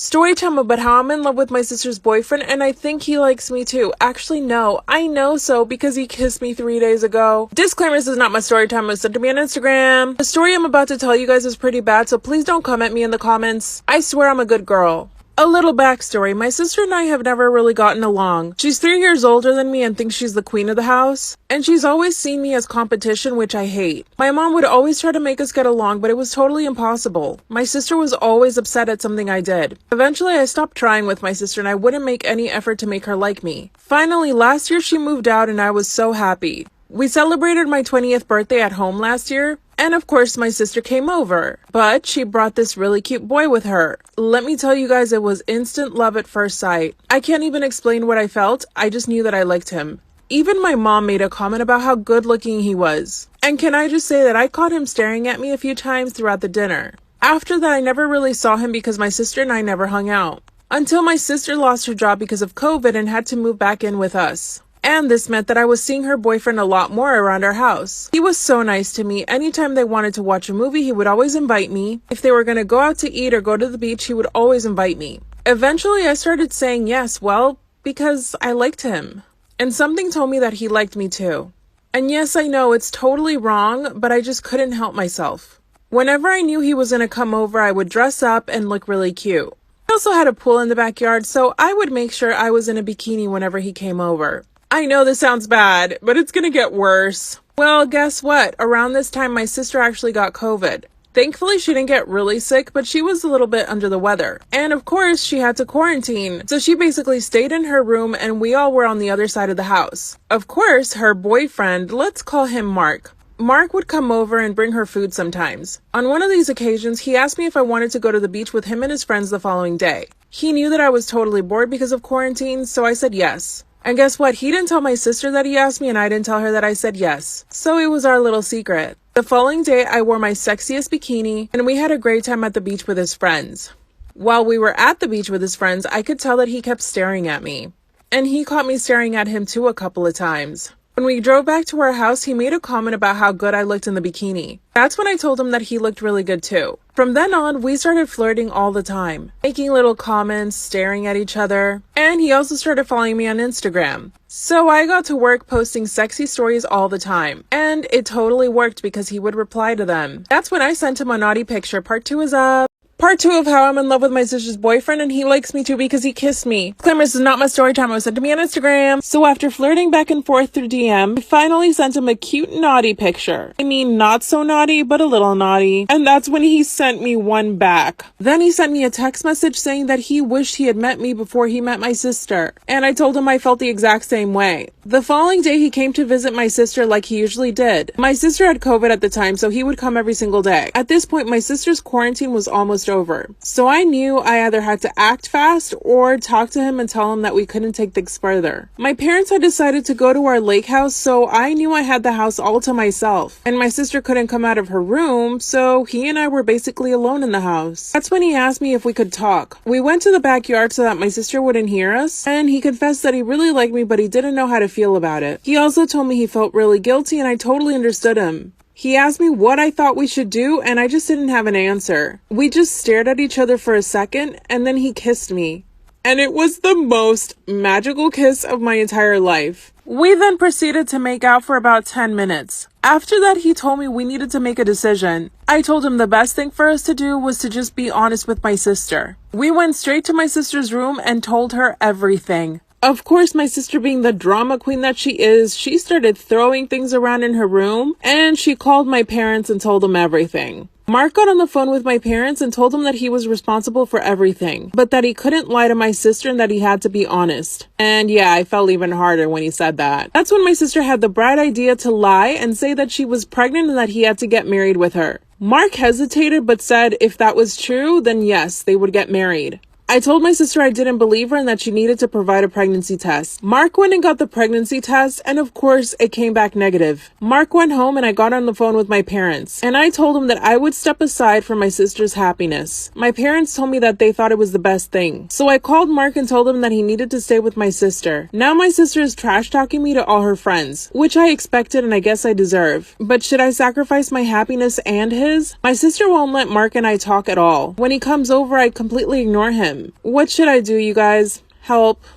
Story time about how I'm in love with my sister's boyfriend and I think he likes me too. Actually, no, I know so because he kissed me 3 days ago. Disclaimer, this is not my story time. It was sent to me on Instagram. The story I'm about to tell you guys is pretty bad, so please don't come at me in the comments. I swear I'm a good girl. A little backstory, my sister and I have never really gotten along. She's 3 years older than me and thinks she's the queen of the house. And she's always seen me as competition, which I hate. My mom would always try to make us get along, but it was totally impossible. My sister was always upset at something I did. Eventually, I stopped trying with my sister and I wouldn't make any effort to make her like me. Finally, last year she moved out and I was so happy. We celebrated my 20th birthday at home last year. And of course, my sister came over, but she brought this really cute boy with her. Let me tell you guys, it was instant love at first sight. I can't even explain what I felt. I just knew that I liked him. Even my mom made a comment about how good looking he was. And can I just say that I caught him staring at me a few times throughout the dinner. After that, I never really saw him because my sister and I never hung out. Until my sister lost her job because of COVID and had to move back in with us. And this meant that I was seeing her boyfriend a lot more around our house. He was so nice to me. Anytime they wanted to watch a movie, he would always invite me. If they were going to go out to eat or go to the beach, he would always invite me. Eventually, I started saying yes, well, because I liked him. And something told me that he liked me too. And yes, I know it's totally wrong, but I just couldn't help myself. Whenever I knew he was going to come over, I would dress up and look really cute. I also had a pool in the backyard, so I would make sure I was in a bikini whenever he came over. I know this sounds bad, but it's gonna get worse. Well, guess what? Around this time, my sister actually got COVID. Thankfully, she didn't get really sick, but she was a little bit under the weather. And of course, she had to quarantine. So she basically stayed in her room and we all were on the other side of the house. Of course, her boyfriend, let's call him Mark. Mark would come over and bring her food sometimes. On one of these occasions, he asked me if I wanted to go to the beach with him and his friends the following day. He knew that I was totally bored because of quarantine, so I said yes. And guess what? He didn't tell my sister that he asked me and I didn't tell her that I said yes. So it was our little secret. The following day, I wore my sexiest bikini and we had a great time at the beach with his friends. While we were at the beach with his friends, I could tell that he kept staring at me. And he caught me staring at him too a couple of times. When we drove back to our house, he made a comment about how good I looked in the bikini. That's when I told him that he looked really good too. From then on, we started flirting all the time, making little comments, staring at each other, and he also started following me on Instagram. So I got to work posting sexy stories all the time, and it totally worked because he would reply to them. That's when I sent him a naughty picture. Part 2 is up. Part 2 of how I'm in love with my sister's boyfriend and he likes me too because he kissed me. Disclaimer, this is not my story time. It was sent to me on Instagram. So after flirting back and forth through DM, I finally sent him a cute naughty picture. I mean, not so naughty, but a little naughty. And that's when he sent me one back. Then he sent me a text message saying that he wished he had met me before he met my sister. And I told him I felt the exact same way. The following day, he came to visit my sister like he usually did. My sister had COVID at the time, so he would come every single day. At this point, my sister's quarantine was almost over. So I knew I either had to act fast or talk to him and tell him that we couldn't take things further. My parents had decided to go to our lake house, so I knew I had the house all to myself. And my sister couldn't come out of her room, so he and I were basically alone in the house. That's when he asked me if we could talk. We went to the backyard so that my sister wouldn't hear us, and he confessed that he really liked me, but he didn't know how to feel about it. He also told me he felt really guilty, and I totally understood him. He asked me what I thought we should do, and I just didn't have an answer. We just stared at each other for a second, and then he kissed me. And it was the most magical kiss of my entire life. We then proceeded to make out for about 10 minutes. After that, he told me we needed to make a decision. I told him the best thing for us to do was to just be honest with my sister. We went straight to my sister's room and told her everything. Of course, my sister being the drama queen that she is, she started throwing things around in her room, and she called my parents and told them everything. Mark got on the phone with my parents and told them that he was responsible for everything, but that he couldn't lie to my sister and that he had to be honest. And yeah, I felt even harder when he said that. That's when my sister had the bright idea to lie and say that she was pregnant and that he had to get married with her. Mark hesitated but said if that was true, then yes, they would get married. I told my sister I didn't believe her and that she needed to provide a pregnancy test. Mark went and got the pregnancy test, and of course, it came back negative. Mark went home and I got on the phone with my parents, and I told them that I would step aside for my sister's happiness. My parents told me that they thought it was the best thing. So I called Mark and told him that he needed to stay with my sister. Now my sister is trash talking me to all her friends, which I expected and I guess I deserve. But should I sacrifice my happiness and his? My sister won't let Mark and I talk at all. When he comes over, I completely ignore him. What should I do, you guys? Help.